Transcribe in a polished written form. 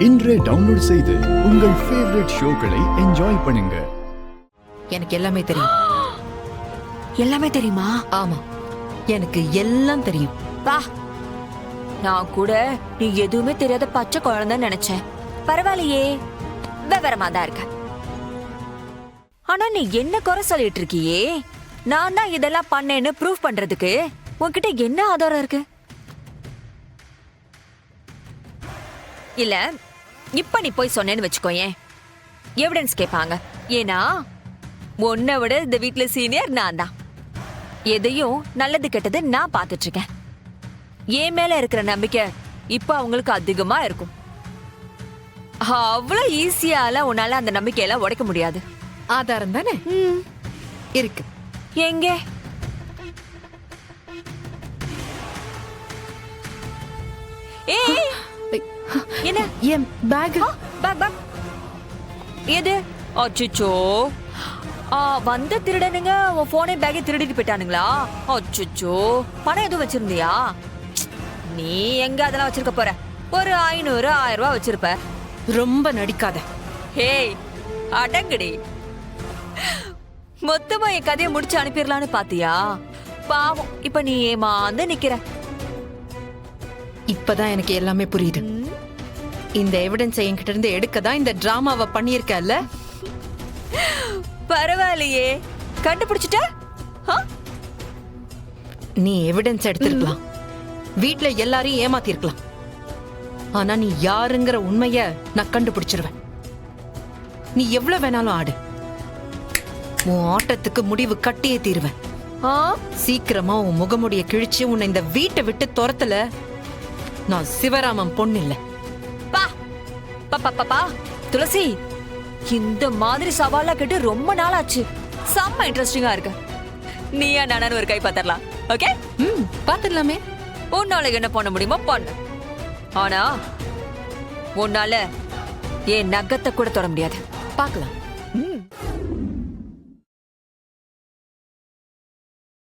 இன்றே டவுன்லோட் செய்து உங்கள் ஃபேவரட் ஷோக்களை என்ஜாய் பண்ணுங்க. எனக்கு எல்லாமே தெரியும். எல்லாமே தெரியுமா? ஆமா, எனக்கு எல்லாம் தெரியும். வா, நான் கூட நீ எதுவுமே தெரியாத பச்சை குழந்தைன்னு நினைச்சேன். பரவாயில்லையே, விவரமா தான் இருக்க. ஆனா நீ என்ன குறை சொல்லிட்டு இருக்கியே? நான் தான் இதெல்லாம் பண்ணேன்னு ப்ரூவ் பண்றதுக்கு உன்கிட்ட என்ன ஆதாரம் இருக்கு? இல்ல, இப்ப நீ போய் சொன்னேன்னு வச்சுக்கோயேன், எவிடன்ஸ் கேட்பாங்க. ஏன்னா உன்னை விட இந்த வீட்டுல சீனியர் நான் தான். எதையும் நல்லது கெட்டது நான் பாத்துட்டு இருக்கேன். என் மேல இருக்கிற நம்பிக்கை இப்ப அவங்களுக்கு அதிகமா இருக்கும். அவ்வளவு ஈஸியால உன்னால அந்த நம்பிக்கையெல்லாம் உடைக்க முடியாது. ஆதாரம் தானே இருக்கு. எங்க? ஏய், என்ன? என் பேக். பேக் பேக் எது? அச்சச்சோ, வந்த திருடனுங்க உன் போனே பேக்கை திருடிட்டு போயிட்டானுங்களா? அச்சச்சோ, பணம் எதுவும் வச்சிருந்தியா? நீ எங்க அதெல்லாம் வச்சிருக்க போற? ஒரு 500 1000 ரூபாய் வச்சிருப்ப. ரொம்ப நடிக்காத. ஹேய், அடங்கடி. மொத்தமா என் கதையை முடிச்சு அனுப்பிடலான்னு பாத்தியா? பாவம், இப்ப நீ ஏமாந்து நிக்கிற. இப்பதான் எனக்கு எல்லாமே புரியுது. இந்த எவிடன்ஸை என்கிட்ட இருந்து எடுக்கதான் இந்த டிராமாவை பண்ணியிருக்கல. பரவாயில்லையே, கண்டுபிடிச்சிட்ட? நீ எவிடன்ஸ் எடுத்திருக்கலாம், வீட்ல எல்லாரையும் ஏமாத்திருக்கலாம். ஆனா நீ யாருங்கிற உண்மைய நான் கண்டுபிடிச்சிருவேன். நீ எவ்வளவு வேணாலும் ஆடு, உன் ஆட்டத்துக்கு முடிவு கட்டியே தீருவேன். சீக்கிரமா உன் முகமுடிய கிழிச்சு உன்னை இந்த வீட்டை விட்டு துரத்தல நான் சிவராமன் பொண்ணு இல்ல. பா துளசி, இந்த மாதிரி சவாலா கேட்டு ரொம்ப நாள் ஆச்சு. செம்ம இன்ட்ரெஸ்டிங்கா இருக்கு. நீயா நானு ஒரு கை பாத்திரலாம். ஓகே, பாத்துடலாமே. உன்னால என்ன பண்ண முடியுமோ பண்ணு. ஆனா உன்னால என் நகத்தை கூட தொட முடியாது. பாக்கலாம்.